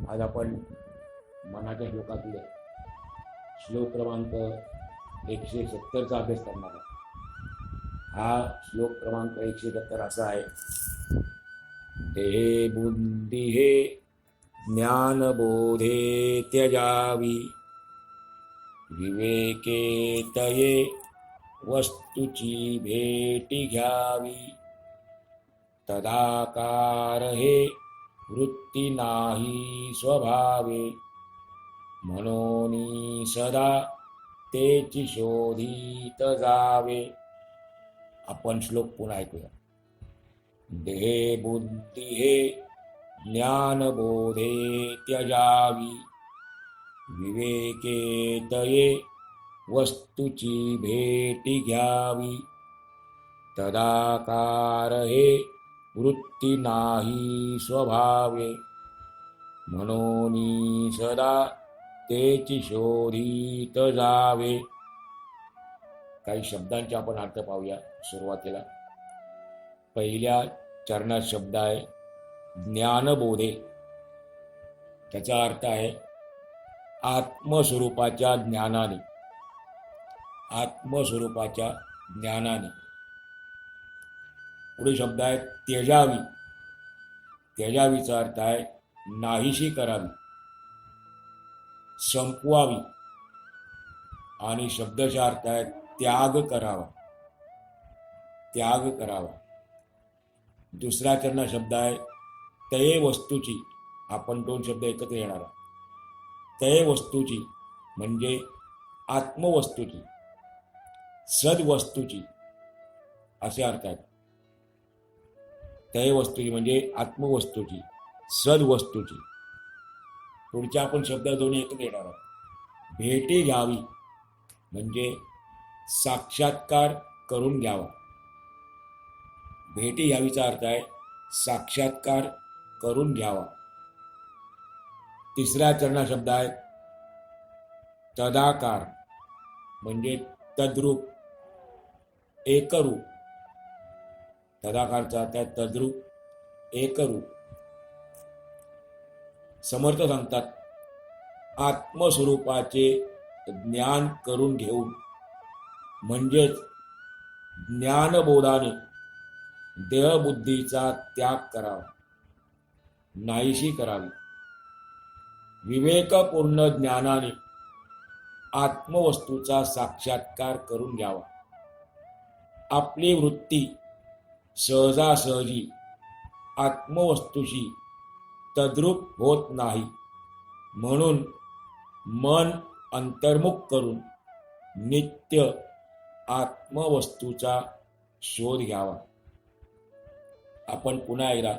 आज आपण मनाच्या श्लोकातले श्लोक क्रमांक 170चा अभ्यास करणार आहे. हा श्लोक क्रमांक 170 असा आहे. देहे बुद्धी हे ज्ञानबोधे त्यजावी, विवेके तये वस्तूची भेटी घ्यावी. तदाकार हे वृत्ती नाही स्वभावे, म्हणून सदा तेची शोधित जावे. आपण श्लोक पुन्हा ऐकूया. देहे बुद्धी हे ज्ञानबोधे त्यजावी, विवेके तये वस्तूची भेटी घ्यावी. तदाकार हे वृत्ती नाही स्वभावे, म्हणून सदा तेची शोधित जावे. काही शब्दांचे आपण अर्थ पाहूया. सुरुवातीला पहिल्या चरणात शब्द आहे ज्ञानबोधे. त्याचा अर्थ आहे आत्मस्वरूपाच्या ज्ञानाने. आत्मस्वरूपाच्या ज्ञानाने. पुढे शब्द आहे त्यजावी. त्यजावीचा अर्थ आहे नाहीशी करावी, संपवावी. आणि शब्दाचा अर्थ आहे त्याग करावा. त्याग करावा. दुसऱ्या चरणात शब्द आहे तये वस्तूची. आपण दोन शब्द एकत्र येणार आहोत. तये वस्तूची म्हणजे आत्मवस्तूची, सद्वस्तूची असे अर्थ आहेत. तये वस्तूची म्हणजे आत्मवस्तूची, सद्वस्तूची. पुढच्या आपण शब्द दोन्ही एकत्र येणार आहोत. भेटी घ्यावी म्हणजे साक्षात्कार करून घ्यावा. भेटी घ्यावीचा अर्थ आहे साक्षात्कार करून घ्यावा. तिसऱ्या चरणात शब्द आहे तदाकार म्हणजे तद्रूप, एकरूप. तदाकारचा अर्थ आहे तद्रूप, एकरूप. समर्थ सांगतात आत्मस्वरूपाचे ज्ञान करून घेऊन म्हणजेच ज्ञानबोधाने देहबुद्धीचा त्याग करावा, नाहीशी करावी. विवेकपूर्ण ज्ञानाने आत्मवस्तूचा साक्षात्कार करून घ्यावा. आपली वृत्ती सहजासहजी आत्मवस्तूशी तद्रूप होत नाही, म्हणून मन अंतर्मुख करून नित्य आत्मवस्तूचा शोध घ्यावा. आपण पुन्हा एकदा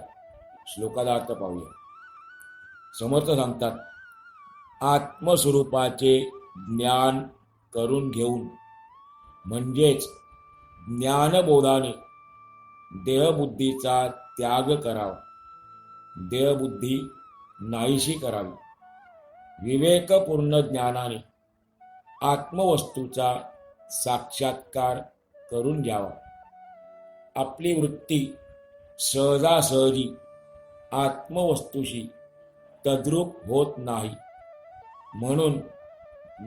श्लोकाचा अर्थ पाहूया. समर्थ सांगतात आत्मस्वरूपाचे ज्ञान करून घेऊन म्हणजेच ज्ञानबोधाने देहबुद्धीचा त्याग करावा, देहबुद्धी नाहीशी करावी. विवेकपूर्ण ज्ञानाने आत्मवस्तूचा साक्षात्कार करून घ्यावा. आपली वृत्ती सहजासहजी आत्मवस्तूशी तद्रूप होत नाही, म्हणून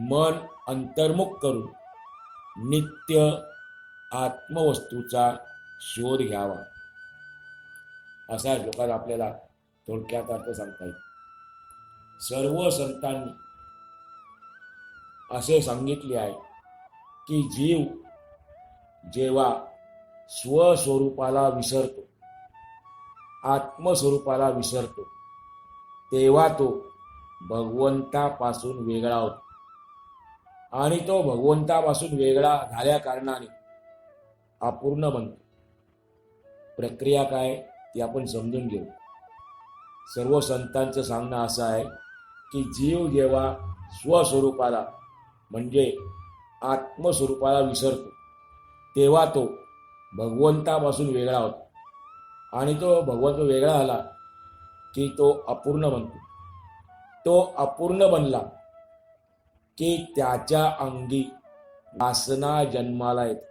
मन अंतर्मुख करून नित्य आत्मवस्तूचा शोध घ्यावा. असा श्लोकात आपल्याला थोडक्यात अर्थ सांगता येईल. सर्व संतांनी असे सांगितले आहे की जीव जेव्हा स्वस्वरूपाला विसरतो, आत्मस्वरूपाला विसरतो, तेव्हा तो भगवंतापासून वेगळा होतो. आणि तो भगवंतापासून वेगळा झाल्या कारणाने अपूर्ण बनतो. प्रक्रिया काय ती आपण समजून घेऊ. सर्व संतांचं सांगणं असं आहे की जीव जेव्हा स्वस्वरूपाला म्हणजे आत्मस्वरूपाला विसरतो, तेव्हा तो भगवंतापासून वेगळा होतो. आणि तो भगवंत वेगळा झाला की तो अपूर्ण बनतो. तो अपूर्ण बनला की त्याच्या अंगी वासना जन्माला येते.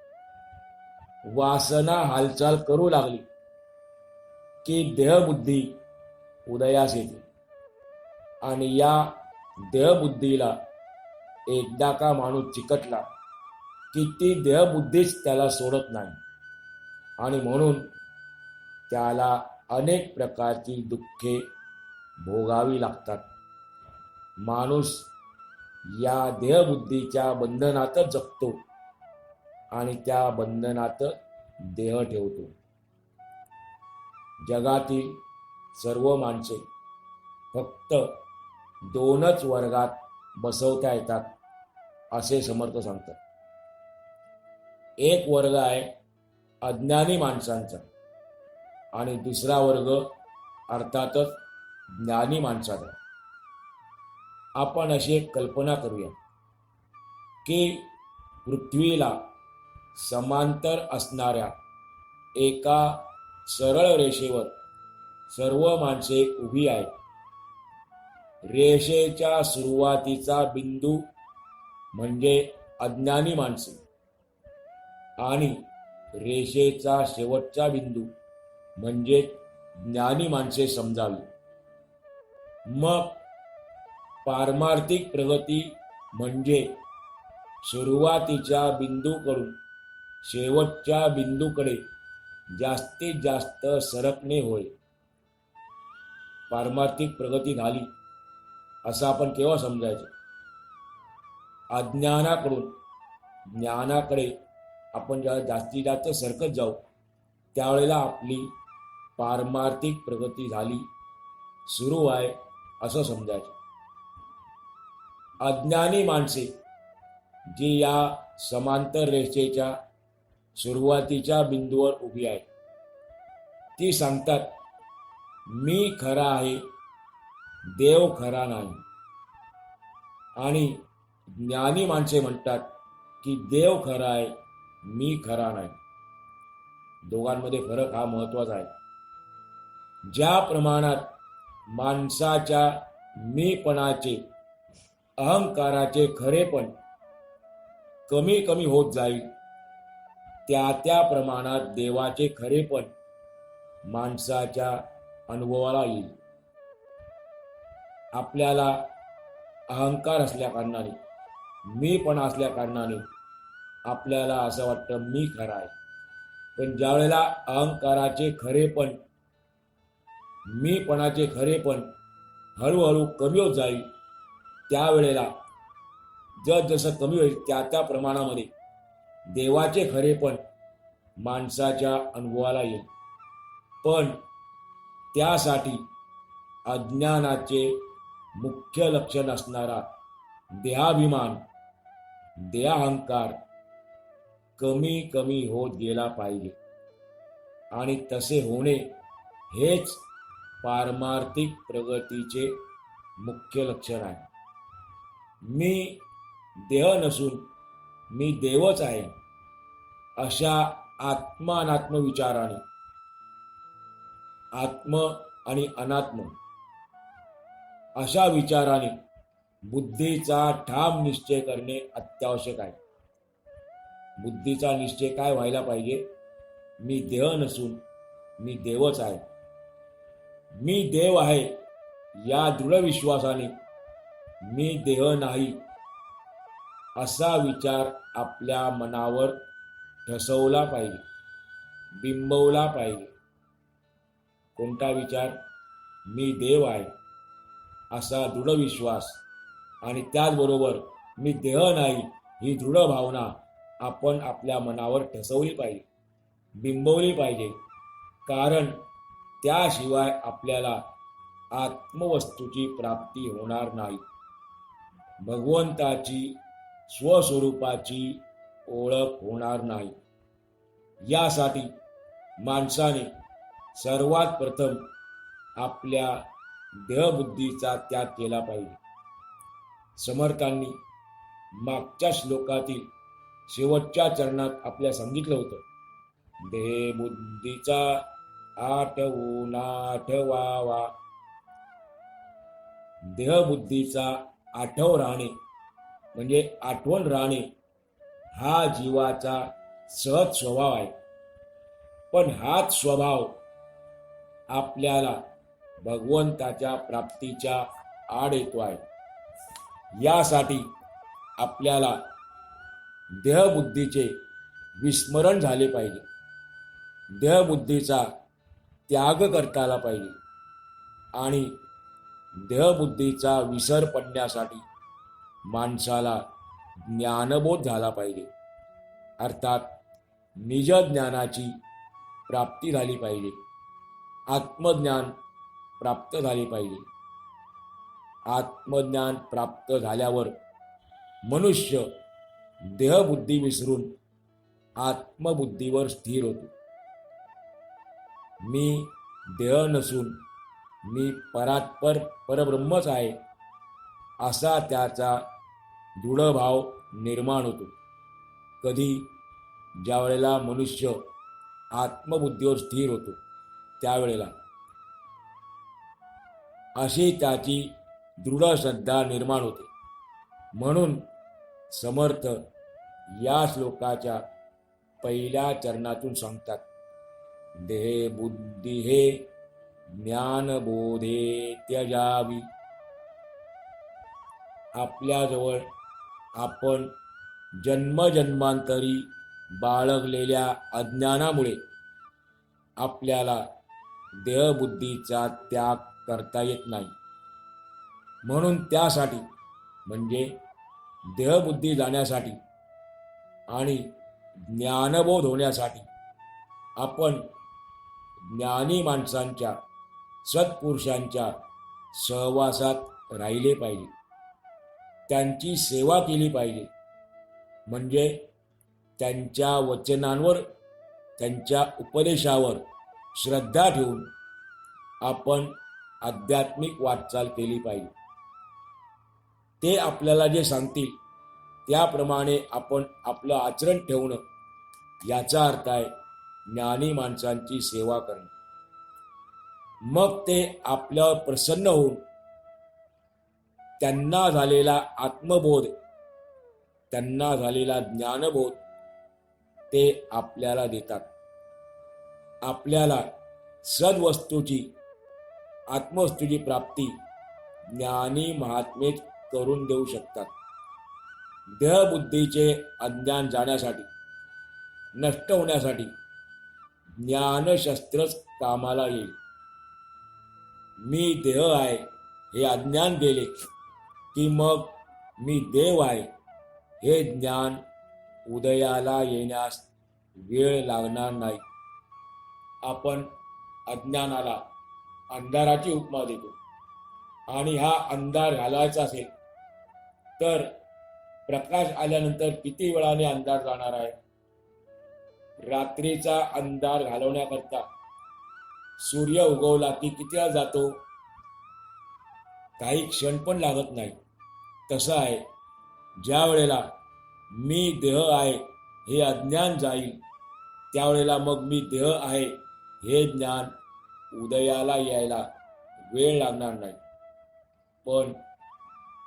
वासना हालचाल करू लागली की देहबुद्धी उदयास येते. आणि या देहबुद्धीला एकदा का माणूस चिकटला की ती देहबुद्धीच त्याला सोडत नाही आणि म्हणून त्याला अनेक प्रकारची दुःखे भोगावी लागतात. माणूस या देहबुद्धीच्या बंधनातच जगतो आणि त्या बंधनात देह ठेवतो. जगातील सर्व माणसे फक्त दोनच वर्गात बसवता येतात असे समर्थ सांगतात. एक वर्ग आहे अज्ञानी माणसांचा आणि दुसरा वर्ग अर्थातच ज्ञानी माणसाचा. आपण अशी एक कल्पना करूया की पृथ्वीला समांतर असणाऱ्या एका सरळ रेषेवर सर्व माणसे उभी आहेत. रेषेच्या सुरुवातीचा बिंदू म्हणजे अज्ञानी माणसे आणि रेषेचा शेवटचा बिंदू म्हणजे ज्ञानी माणसे समजावी. मग पारमार्थिक प्रगती म्हणजे सुरुवातीच्या बिंदूकडून शेवटच्या बिंदूकडे जास्तीत जास्त सरकणे होय. पारमार्थिक प्रगती झाली असं आपण केव्हा समजायचं? अज्ञानाकडून ज्ञानाकडे आपण जेव्हा जास्तीत जास्त सरकत जाऊ त्यावेळेला आपली पारमार्थिक प्रगती झाली, सुरू आहे असं समजायचं. अज्ञानी माणसे जी या समांतर रेषेच्या सुरुवातीच्या बिंदूवर उभी आहेत ती सांगतात मी खरा आहे, देव खरा नाही. आणि ज्ञानी माणसे म्हणतात की देव खरा आहे, मी खरा नाही. दोघांमध्ये फरक हा महत्वाचा आहे. ज्या प्रमाणात माणसाच्या मीपणाचे, अहंकाराचे खरेपण कमी कमी होत जाईल त्या प्रमाणात देवाचे खरेपण माणसाच्या अनुभवाला येईल. आपल्याला अहंकार असल्या कारणाने, मीपणा असल्या कारणाने आपल्याला असं वाटतं मी खरा आहे. पण ज्यावेळेला अहंकाराचे खरेपण, मीपणाचे खरेपण हळूहळू कमी होत जाईल त्यावेळेला जसं कमी होईल त्या प्रमाणामध्ये देवाचे खरेपण माणसाच्या अनुभवाला येईल. पण त्यासाठी अज्ञानाचे मुख्य लक्षण असणारा देहाभिमान, देहाहंकार कमी कमी होत गेला पाहिजे. आणि तसे होणे हेच पारमार्थिक प्रगतीचे मुख्य लक्षण आहे. मी देह नसून मी देवच आहे अशा आत्मानात्म विचाराने, आत्म आणि अनात्म अशा विचाराने बुद्धीचा ठाम निश्चय करणे अत्यावश्यक आहे. बुद्धीचा निश्चय काय व्हायला पाहिजे? मी देह नसून मी देवच आहे. मी देव आहे या दृढ विश्वासाने मी देह नाही असा विचार आपल्या मनावर ठसवला पाहिजे, बिंबवला पाहिजे. कोणता विचार? मी देव आहे असा दृढ विश्वास आणि त्याचबरोबर मी देह नाही ही दृढ भावना आपण आपल्या मनावर ठसवली पाहिजे, बिंबवली पाहिजे. कारण त्याशिवाय आपल्याला आत्मवस्तूची प्राप्ती होणार नाही. भगवंताची स्वस्वरूपाची ओळख होणार नाही. यासाठी माणसाने सर्वात प्रथम आपल्या देहबुद्धीचा त्याग केला पाहिजे. समर्थांनी मागच्या श्लोकातील शेवटच्या चरणात आपल्या सांगितलं होतं, देहबुद्धीचा आठवून आठवावा. देहबुद्धीचा आठव राहणे म्हणजे आठवण राहणे हा जीवाचा सहज स्वभाव आहे. पण हाच स्वभाव आपल्याला भगवंताच्या प्राप्तीच्या आड येतो आहे. यासाठी आपल्याला देहबुद्धीचे विस्मरण झाले पाहिजे. देहबुद्धीचा त्याग करता आला पाहिजे आणि देहबुद्धीचा विसर पडण्यासाठी माणसाला ज्ञानबोध झाला पाहिजे. अर्थात निजज्ञानाची प्राप्ती झाली पाहिजे. आत्मज्ञान प्राप्त झाले पाहिजे. आत्मज्ञान प्राप्त झाल्यावर मनुष्य देहबुद्धी विसरून आत्मबुद्धीवर स्थिर होतो. मी देह नसून मी परात्पर परब्रह्मच आहे असा त्याचा दृढभाव निर्माण होतो. कधी ज्या वेळेला मनुष्य आत्मबुद्धीवर स्थिर होतो त्यावेळेला अशी त्याची दृढ श्रद्धा निर्माण होते. म्हणून समर्थ या श्लोकाच्या पहिल्या चरणातून सांगतात, देहे बुद्धी हे ज्ञानबोधे त्यजावी. आपल्याजवळ आपण जन्मजन्मांतरी बाळगलेल्या अज्ञानामुळे आपल्याला देहबुद्धीचा त्याग करता येत नाही. म्हणून त्यासाठी म्हणजे देहबुद्धी जाण्यासाठी आणि ज्ञानबोध होण्यासाठी आपण ज्ञानी माणसांच्या सत्पुरुषांच्या सहवासात राहिले पाहिजे. त्यांची सेवा केली पाहिजे. म्हणजे त्यांच्या वचनांवर त्यांच्या उपदेशावर श्रद्धा ठेवून आपण आध्यात्मिक वाटचाल केली पाहिजे. ते आपल्याला जे सांगतील त्याप्रमाणे आपण आपलं आचरण ठेवणं याचा अर्थ आहे ज्ञानी माणसांची सेवा करणे. मग ते आपल्यावर प्रसन्न होऊन त्यांना झालेला आत्मबोध, त्यांना झालेला ज्ञानबोध ते आपल्याला देतात. आपल्याला सद्वस्तूची आत्मवस्तूची प्राप्ती ज्ञानी महात्मेच करून देऊ शकतात. देहबुद्धीचे अज्ञान जाण्यासाठी, नष्ट होण्यासाठी ज्ञानशस्त्रच कामाला येईल. मी देह आहे हे अज्ञान गेले की मग मी देव आहे हे ज्ञान उदयाला येण्यास वेळ लागणार नाही. आपण अज्ञानाला अंधाराची उपमा देतो आणि हा अंधार घालायचा असेल तर प्रकाश आल्यानंतर किती वेळाने अंधार जाणार आहे? रात्रीचा अंधार घालवण्याकरता सूर्य उगवला की किती वेळ जातो? काही क्षण पण लागत नाही. तसं आहे, ज्या वेळेला मी देह आहे हे अज्ञान जाईल त्यावेळेला मग मी देह आहे हे ज्ञान उदयाला यायला वेळ लागणार नाही. पण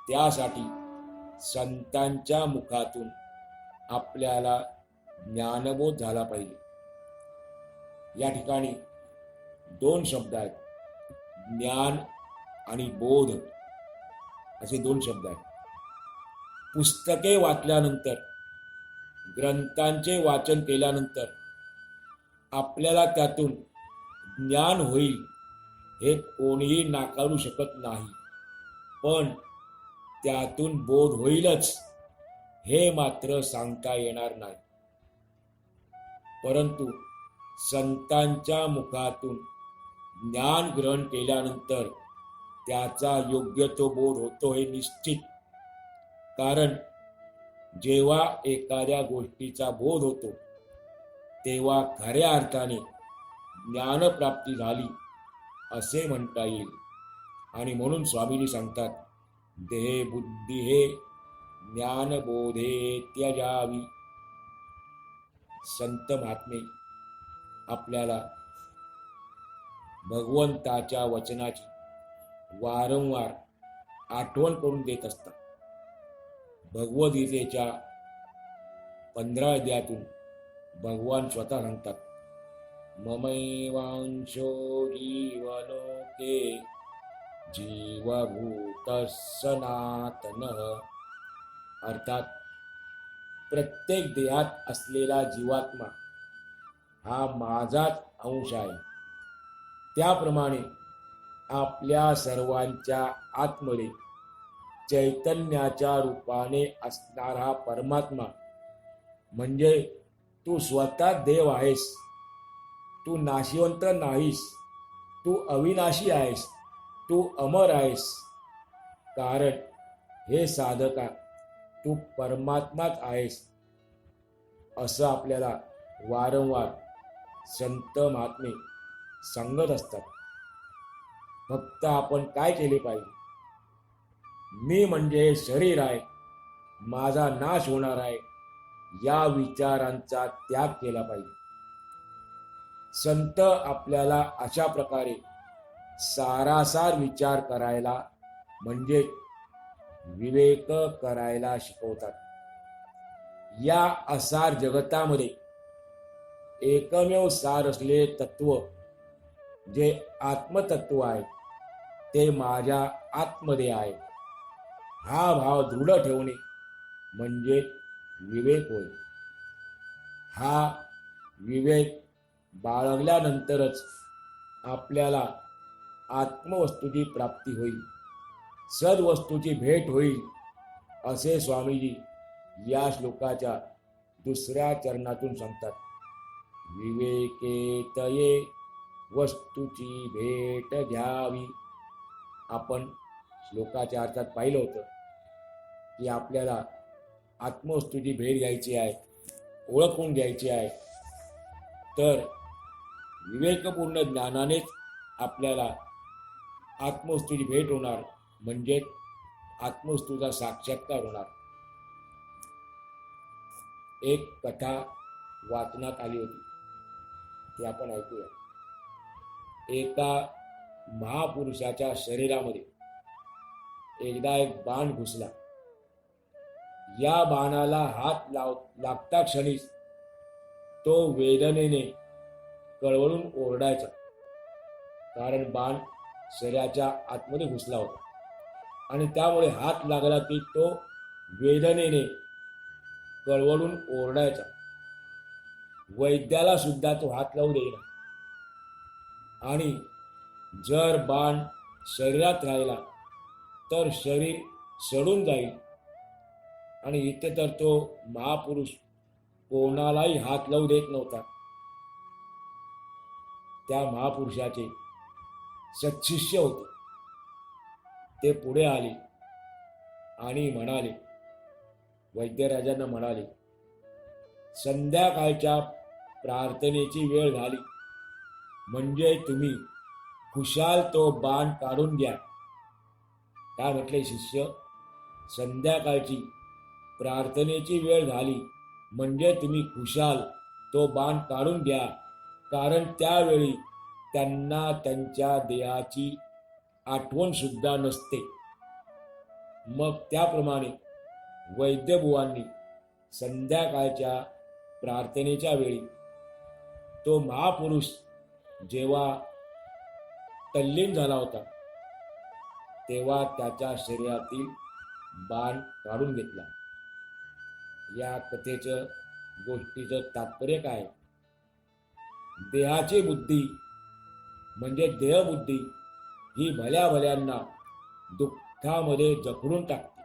त्यासाठी संतांच्या मुखातून आपल्याला ज्ञानबोध झाला पाहिजे. या ठिकाणी दोन शब्द आहेत, ज्ञान आणि बोध असे दोन शब्द आहेत. पुस्तके वाचल्यानंतर, ग्रंथांचे वाचन केल्यानंतर आपल्याला त्यातून ज्ञान होईल हे कोणीही नाकारू शकत नाही. पण त्यातून बोध होईलच हे मात्र सांगता येणार नाही. परंतु संतांच्या मुखातून ज्ञान ग्रहण केल्यानंतर त्याचा योग्य तो बोध होतो हे निश्चित. कारण जेव्हा एखाद्या गोष्टीचा बोध होतो तेव्हा खऱ्या अर्थाने ज्ञानप्राप्ती झाली असे म्हणता येईल. आणि म्हणून स्वामीजी सांगतात, देहे बुद्धी हे ज्ञानबोधे त्यजावी. संत महात्मे आपल्याला भगवंताच्या वचनाची वारंवार आठवण करून देत असतात. भगवद्गीतेच्या 15 अध्यायातून भगवान स्वतः सांगतात, ममैवांशो जीवलोके जीवभूत सनातन, अर्थात प्रत्येक देहात असलेला जीवात्मा हा माझाच अंश आहे. त्याप्रमाणे आपल्या सर्वांच्या आतमध्ये चैतन्याच्या रूपाने असणारा परमात्मा म्हणजे तू स्वतः देव आहेस. तू नाशिवंत नाहीस, तू अविनाशी आहेस, तू अमर आहेस. कारण हे साधका, तू परमात्माच आहेस असं आपल्याला वारंवार संत महात्मे सांगत असतात. फक्त आपण काय केले पाहिजे? मी म्हणजे शरीर आहे, माझा नाश होणार आहे, या विचारांचा त्याग केला पाहिजे. संत आपल्याला अशा प्रकारे सारासार विचार करायला म्हणजे विवेक करायला शिकवतात. या असार जगतामध्ये एकमेव सार असले तत्व जे आत्मतत्व आहे ते माझ्या आतमध्ये आहे. हा भाव दृढ ठेवणे म्हणजे विवेक होय. हा विवेक बाळगल्यानंतरच आपल्याला आत्मवस्तूची प्राप्ती होईल, सद्वस्तूची भेट होईल, असे स्वामीजी या श्लोकाच्या दुसऱ्या चरणातून सांगतात. विवेके तये वस्तूची भेट घ्यावी. आपण श्लोकाच्या अर्थात पाहिलं होतं की आपल्याला आत्मवस्तूची भेट घ्यायची आहे, ओळखून घ्यायची आहे. तर विवेकपूर्ण ज्ञानानेच आपल्याला आत्मवस्तूची भेट होणार, म्हणजे आत्मवस्तूचा साक्षात्कार होणार. एक कथा वाचनात आली होती, ती आपण ऐकूया. एका महापुरुषाच्या शरीरामध्ये एकदा एक बाण घुसला. या बाणाला हात लागता क्षणीच तो वेदनेने कळवळून ओरडायचा, कारण बाण शरीराच्या आतमध्ये घुसला होता आणि त्यामुळे हात लागला की तो वेदनेने कळवळून ओरडायचा. वैद्याला सुद्धा तो हात लावू देईना आणि जर बाण शरीरात राहिला तर शरीर सडून जाईल. आणि इथे तर तो महापुरुष कोणालाही हात लावू देत नव्हता. त्या महापुरुषाचे सत्शिष्य होते, ते पुढे आले आणि म्हणाले, वैद्यराजांना म्हणाले, संध्याकाळच्या प्रार्थनेची वेळ झाली, म्हणजे तुम्ही खुशाल तो बाण काढून घ्या. काय म्हटले शिष्य? संध्याकाळची प्रार्थनेची वेळ झाली म्हणजे तुम्ही खुशाल तो बाण काढून घ्या, कारण त्यावेळी त्यांना त्यांच्या देहाची आठवण सुद्धा नसते. मग त्याप्रमाणे वैद्यबुवांनी संध्याकाळच्या प्रार्थनेच्या वेळी तो महापुरुष जेव्हा तल्लीन झाला होता तेव्हा त्याच्या शरीरातील बाण काढून घेतला. या कथेचं गोष्टीचं तात्पर्य काय? देहाची बुद्धी म्हणजे देहबुद्धी ही भल्या भल्यांना दुःखामध्ये जखडून टाकते.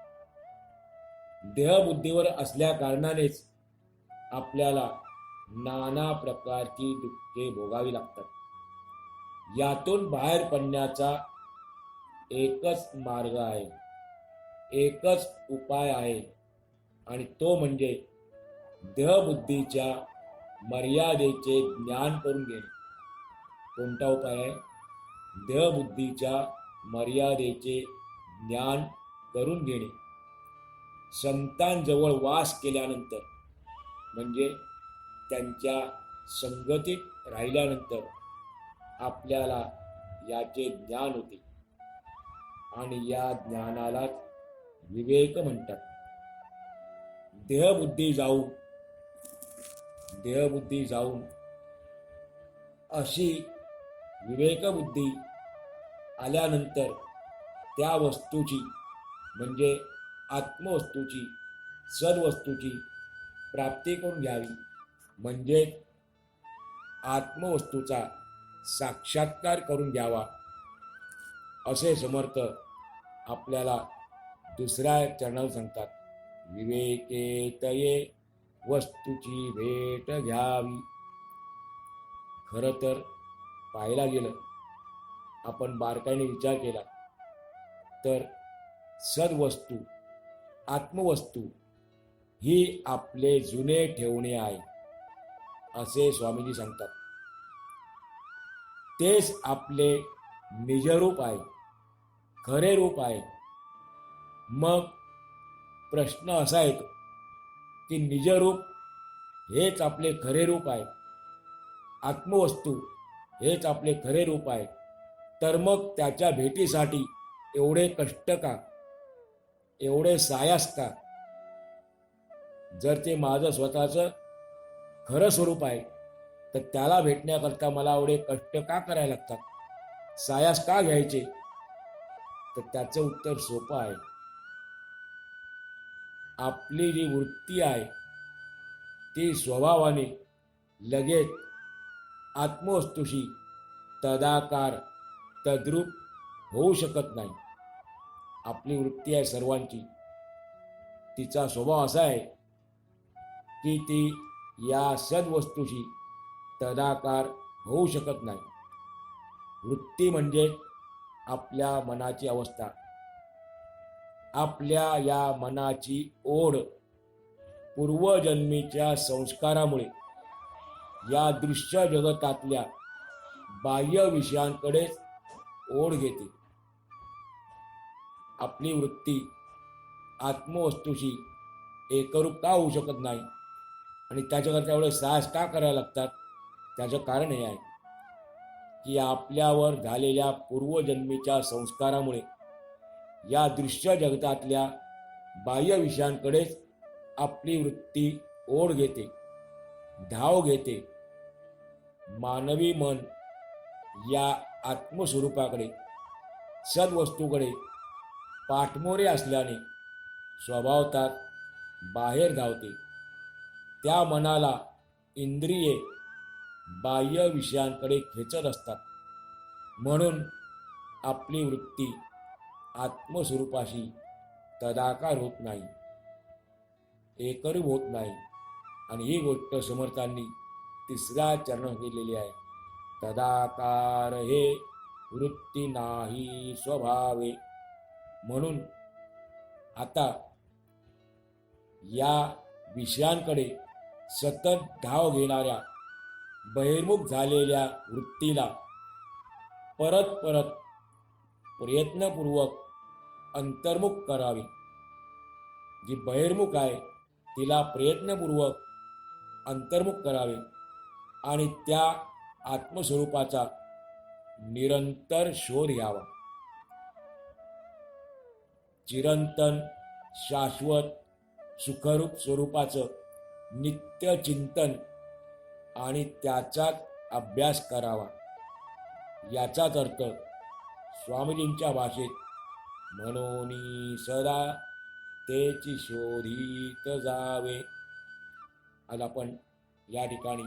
देहबुद्धीवर असल्या कारणानेच आपल्याला नाना प्रकारची दुःखे भोगावी लागतात. यातून बाहेर पडण्याचा एकच मार्ग आहे, एकच उपाय आहे, आणि तो म्हणजे देहबुद्धीच्या मर्यादेचे ज्ञान करून घेणे. कोणता उपाय आहे? देहबुद्धीच्या मर्यादेचे ज्ञान करून घेणे. संतांजवळ वास केल्यानंतर म्हणजे त्यांच्या संगतीत राहिल्यानंतर आपल्याला याचे ज्ञान होते आणि या ज्ञानालाच विवेक म्हणतात. देहबुद्धी जाऊन अशी विवेकबुद्धी आल्यानंतर त्या वस्तूची म्हणजे आत्मवस्तूची सद्वस्तूची प्राप्ती करून घ्यावी, म्हणजे आत्मवस्तूचा साक्षात्कार करून घ्यावा, असे समर्थ आपल्याला दुसऱ्या चरणावर सांगतात. विवेकेतये वस्तूची भेट घ्यावी. खरं तर पाहायला गेलं, आपण बारकाईने विचार केला तर सद्वस्तू आत्मवस्तू ही आपले जुने ठेवणे आहे, असे स्वामीजी सांगतात. तेच आपले निजरूप आहे, खरे रूप आहे. मग प्रश्न असा येतो की निजरूप हेच आपले खरे रूप आहे, आत्मवस्तू हेच आपले खरे रूप आहे, तर मग त्याच्या भेटीसाठी एवढे कष्ट का, एवढे सायास का? जर ते माझं स्वतःचं खरं स्वरूप आहे तर त्याला भेटण्याकरता मला एवढे कष्ट का करायला लागतात, सायास का घ्यायचे? तर त्याचं उत्तर सोपं आहे. आपली जी वृत्ती आहे ती स्वभावाने लगेच आत्मवस्तूशी तदाकार तद्रूप होऊ शकत नाही. आपली वृत्ती आहे सर्वांची, तिचा स्वभाव असा आहे की ती या सद्वस्तूशी तदाकार होऊ शकत नाही. वृत्ती म्हणजे आपल्या मनाची अवस्था. आपल्या या मनाची ओढ पूर्वजन्मीच्या संस्कारामुळे या दृश्य जगतातल्या बाह्य विषयांकडेच ओढ घेते. आपली वृत्ती आत्मवस्तूशी एकरूप का होऊ शकत नाही आणि त्याच्याकरता एवढे साहस का करायला लागतात? त्याचं कारण हे आहे की आपल्यावर झालेल्या पूर्वजन्मीच्या संस्कारामुळे या दृश्य जगतातल्या बाह्य विषयांकडेच आपली वृत्ती ओढ घेते, धाव घेते. मानवी मन या आत्मस्वरूपाकडे सद्वस्तूकडे पाठमोरे असल्याने स्वभावतः बाहेर धावते. त्या मनाला इंद्रिये बाह्य विषयांकडे खेचत असतात. म्हणून आपली वृत्ती आत्मस्वरूपाशी तदाकार होत नाही, एकरूप होत नाही. आणि ही गोष्ट समर्थांनी तिसऱ्या चरणात केलेली आहे. तदाकार हे वृत्ती नाही स्वभावे. म्हणून आता या विषयांकडे सतत धाव घेणाऱ्या बहिर्मुख झालेल्या वृत्तीला परत परत प्रयत्नपूर्वक अंतर्मुख करावी. जी बहिर्मुख आहे तिला प्रयत्नपूर्वक अंतर्मुख करावे आणि त्या आत्मस्वरूपाचा निरंतर शोध घ्यावा. चिरंतन शाश्वत सुखरूप स्वरूपाचं नित्य चिंतन आणि त्याचाच अभ्यास करावा. याचाच अर्थ स्वामीजींच्या भाषेत म्हणोनी सदा तेची शोधित जावे. आज आपण या ठिकाणी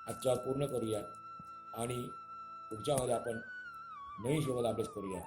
आजच्या पूर्ण करूया आणि पुढच्यामध्ये आपण नवीन शोध अभ्यास करूया.